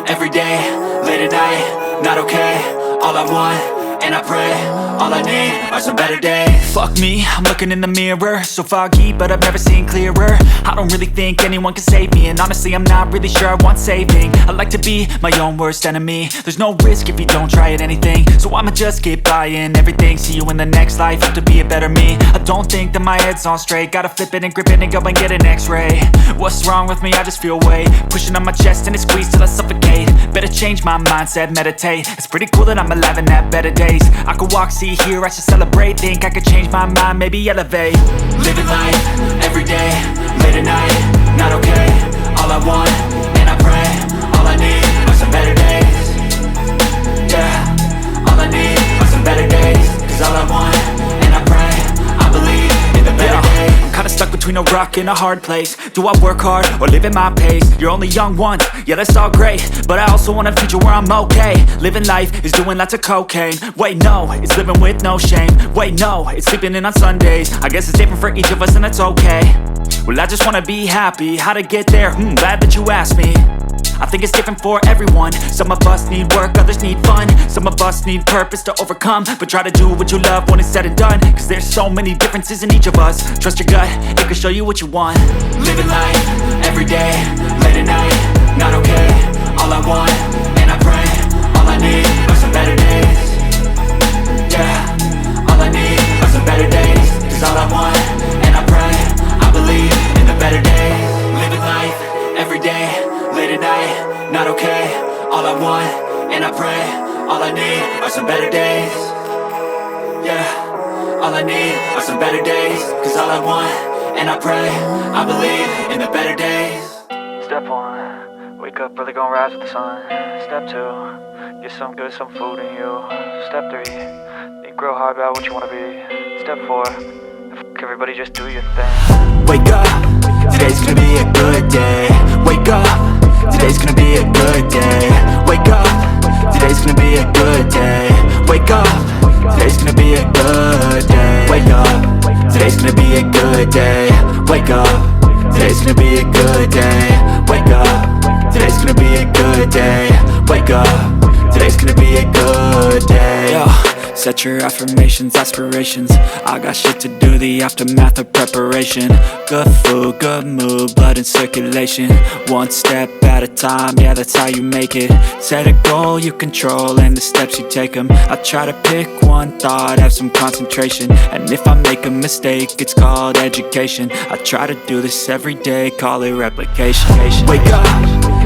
every day, late at night, not okay. All I want, and I pray, all I need are some better days. Fuck me, I'm looking in the mirror, so foggy, but I've never seen clearer. I don't really think anyone can save me, and honestly I'm not really sure I want saving. I like to be my own worst enemy. There's no risk if you don't try at anything, so I'ma just keep buying everything. See you in the next life, have to be a better me. I don't think that my head's on straight, gotta flip it and grip it and go and get an x-ray. What's wrong with me? I just feel weight pushing on my chest and it squeezes till I suffocate. Better change my mindset, meditate. It's pretty cool that I'm alive and have better days. I could walk, see, hear, I should celebrate. Think I could change my mind, maybe elevate. Living life, every day, late at night, not okay. All I want, and I pray, all I need are some better days. Yeah, all I need are some better days. Cause all I want, and I pray, I believe in the better days. I'm kinda stuck between a rock and a hard place. Do I work hard or live at my pace? You're only young once, yeah that's all great, but I also want a future where I'm okay. Living life is doing lots of cocaine. Wait no, it's living with no shame. Wait no, it's sleeping in on Sundays. I guess it's different for each of us and that's okay. Well I just wanna be happy, how to get there? Glad that you asked me. I think it's different for everyone. Some of us need work, others need fun. Some of us need purpose to overcome. But try to do what you love when it's said and done. Cause there's so many differences in each of us. Trust your gut, it can show you what you want. Living life, every day, late at night, not okay. All I want, and I pray, all I need are some better days. Yeah, all I need are some better days. Cause all I want, and I pray, I believe in the better days. Living life, every day, late at night, not okay. All I want, and I pray, all I need are some better days. Yeah, all I need are some better days. Cause all I want, and I pray, I believe in the better days. Step 1, wake up early, gon' rise with the sun. Step 2, get some good, some food in you. Step 3, think real hard about what you wanna be. Step 4, fuck everybody, just do your thing. Wake up, today's gonna be a good day. Wake up, today's gonna be a good day. Wake up, today's gonna be a good day. Wake up, today's gonna be a good day. Wake up, today's gonna be a good day. Wake up, today's gonna be a good day. Wake up, today's gonna be a good day. Wake up, today's gonna be a good day. Yo, set your affirmations, aspirations. I got shit to do, the aftermath of preparation. Good food, good mood, blood in circulation. One step at a time, yeah that's how you make it. Set a goal you control and the steps you take them. I try to pick one thought, have some concentration. And if I make a mistake, it's called education. I try to do this every day, call it replication. Wake up,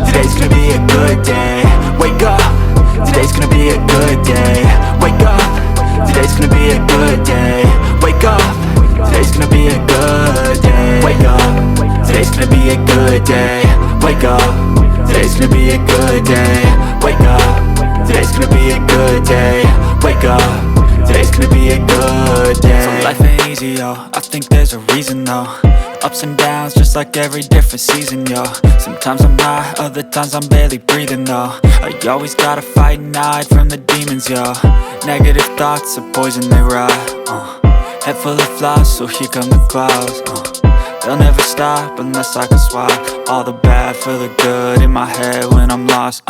today's gonna be a good day. Wake up, today's gonna be a good day. Wake up, today's gonna be a good day. Wake up, today's gonna be a good day. Wake up, today's gonna be a good day. Wake up, today's gonna be a good day. Wake up, today's gonna be a good day. Wake up, today's gonna be a good day. So life ain't easy, yo, I think there's a reason though. Ups and downs, just like every different season, yo. Sometimes I'm high, other times I'm barely breathing, though. I always gotta fight and hide from the demons, yo. Negative thoughts are poison, they rot, Head full of flies, so here come the clouds, They'll never stop unless I can swap all the bad for the good in my head when I'm lost,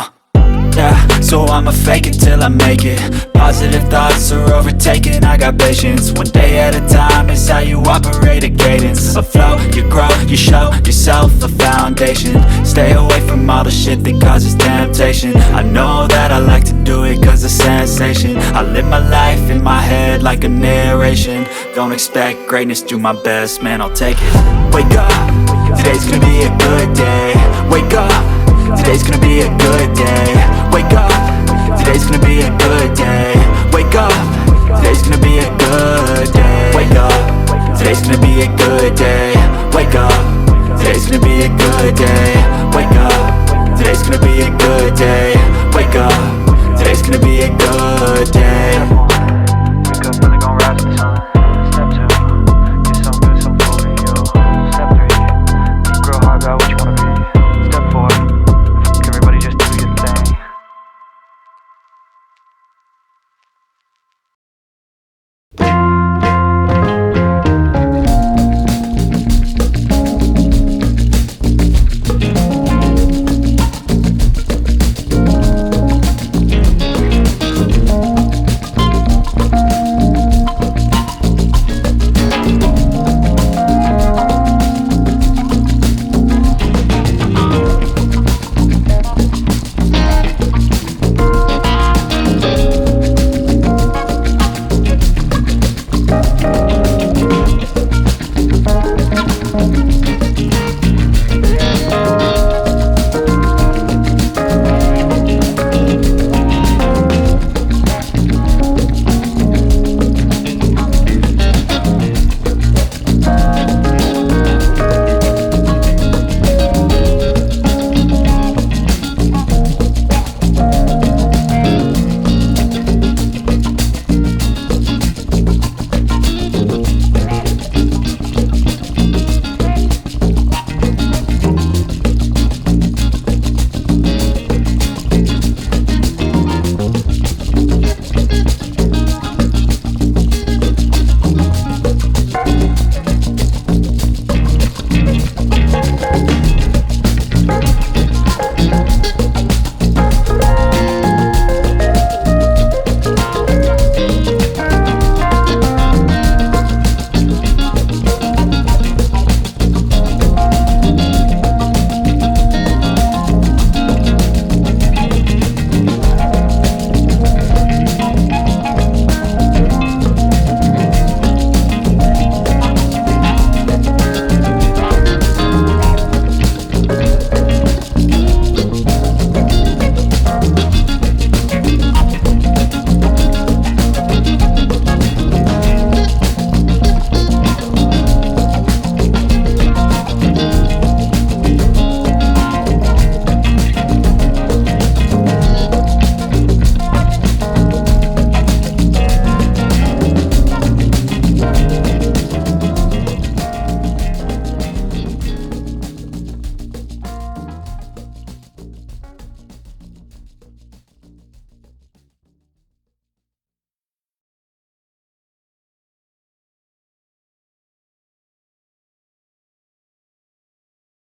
Yeah, so I'ma fake it till I make it. Positive thoughts are overtaken, I got patience. One day at a time is how you operate a cadence. A flow, you grow, you show yourself a foundation. Stay away from all the shit that causes temptation. I know that I like to do it cause it's sensation. I live my life in my head like a narration. Don't expect greatness, do my best, man, I'll take it. Wake up, today's gonna be a good day. Wake up, today's gonna be a good day. Wake up, today's gonna be a good day. Wake up, today's gonna be a